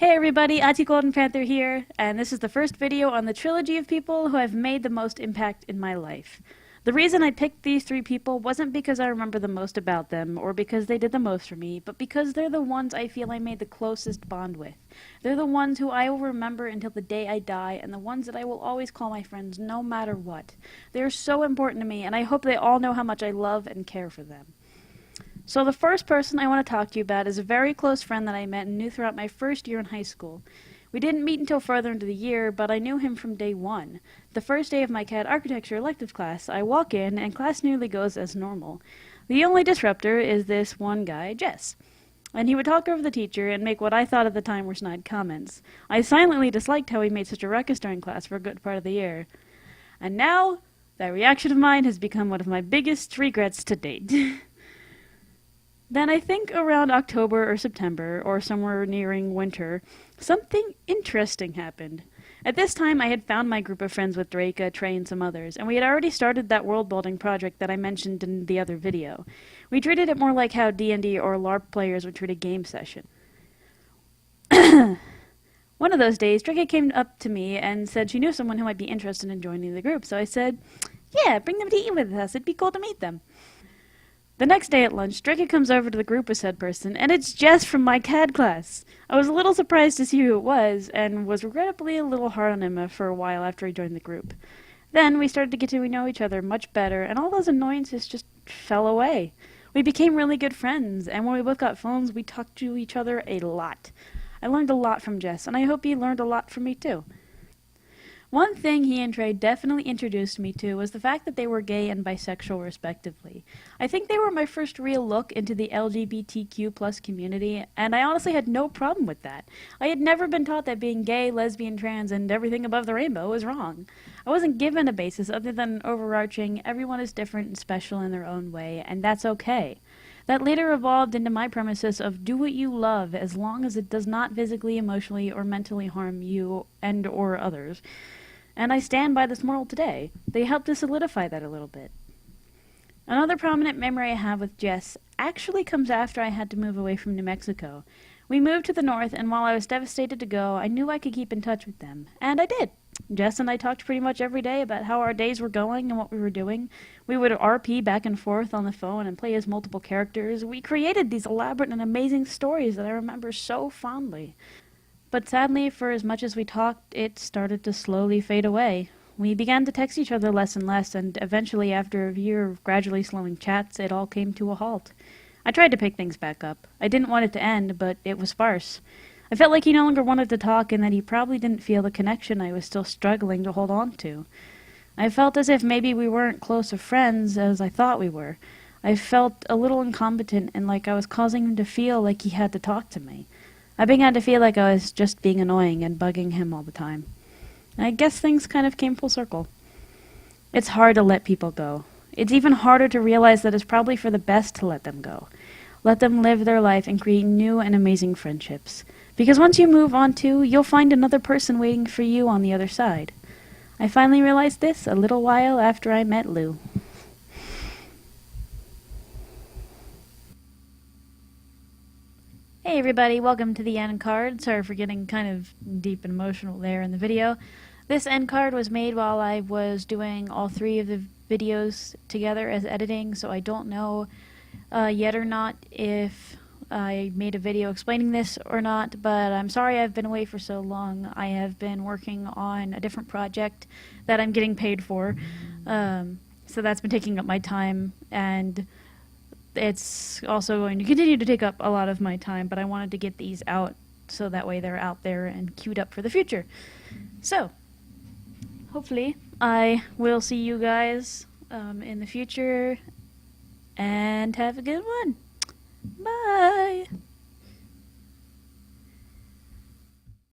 Hey everybody, Ati Golden Panther here, and this is the first video on the trilogy of people who have made the most impact in my life. The reason I picked these three people wasn't because I remember the most about them, or because they did the most for me, but because they're the ones I feel I made the closest bond with. They're the ones who I will remember until the day I die, and the ones that I will always call my friends no matter what. They are so important to me, and I hope they all know how much I love and care for them. So the first person I want to talk to you about is a very close friend that I met and knew throughout my first year in high school. We didn't meet until further into the year, but I knew him from day one. The first day of my CAD architecture elective class, I walk in and class nearly goes as normal. The only disruptor is this one guy, Jes. And he would talk over the teacher and make what I thought at the time were snide comments. I silently disliked how he made such a ruckus during class for a good part of the year. And now, that reaction of mine has become one of my biggest regrets to date. Then I think around October or September, or somewhere nearing winter, something interesting happened. At this time, I had found my group of friends with Drake, Trey, and some others, and we had already started that world-building project that I mentioned in the other video. We treated it more like how D&D or LARP players would treat a game session. One of those days, Drake came up to me and said she knew someone who might be interested in joining the group, so I said, yeah, bring them to eat with us, it'd be cool to meet them. The next day at lunch, Drake comes over to the group with said person, and it's Jes from my CAD class. I was a little surprised to see who it was, and was regrettably a little hard on him for a while after he joined the group. Then we started to get to know each other much better, and all those annoyances just fell away. We became really good friends, and when we both got phones, we talked to each other a lot. I learned a lot from Jes, and I hope he learned a lot from me too. One thing he and Trey definitely introduced me to was the fact that they were gay and bisexual respectively. I think they were my first real look into the LGBTQ+ community, and I honestly had no problem with that. I had never been taught that being gay, lesbian, trans, and everything above the rainbow was wrong. I wasn't given a basis other than overarching, everyone is different and special in their own way, and that's okay. That later evolved into my premises of do what you love as long as it does not physically, emotionally, or mentally harm you and or others. And I stand by this moral today. They helped to solidify that a little bit. Another prominent memory I have with Jes actually comes after I had to move away from New Mexico. We moved to the north, and while I was devastated to go, I knew I could keep in touch with them. And I did. Jes and I talked pretty much every day about how our days were going and what we were doing. We would RP back and forth on the phone and play as multiple characters. We created these elaborate and amazing stories that I remember so fondly. But sadly, for as much as we talked, it started to slowly fade away. We began to text each other less and less, and eventually, after a year of gradually slowing chats, it all came to a halt. I tried to pick things back up. I didn't want it to end, but it was sparse. I felt like he no longer wanted to talk, and that he probably didn't feel the connection I was still struggling to hold on to. I felt as if maybe we weren't close of friends as I thought we were. I felt a little incompetent and like I was causing him to feel like he had to talk to me. I began to feel like I was just being annoying and bugging him all the time. I guess things kind of came full circle. It's hard to let people go. It's even harder to realize that it's probably for the best to let them go. Let them live their life and create new and amazing friendships. Because once you move on too, you'll find another person waiting for you on the other side. I finally realized this a little while after I met Lou. Hey everybody, welcome to the end card. Sorry for getting kind of deep and emotional there in the video. This end card was made while I was doing all three of the videos together as editing, so I don't know yet or not if I made a video explaining this or not, but I'm sorry I've been away for so long. I have been working on a different project that I'm getting paid for, so that's been taking up my time, and it's also going to continue to take up a lot of my time, but I wanted to get these out so that way they're out there and queued up for the future. So, hopefully I will see you guys in the future, and have a good one. Bye!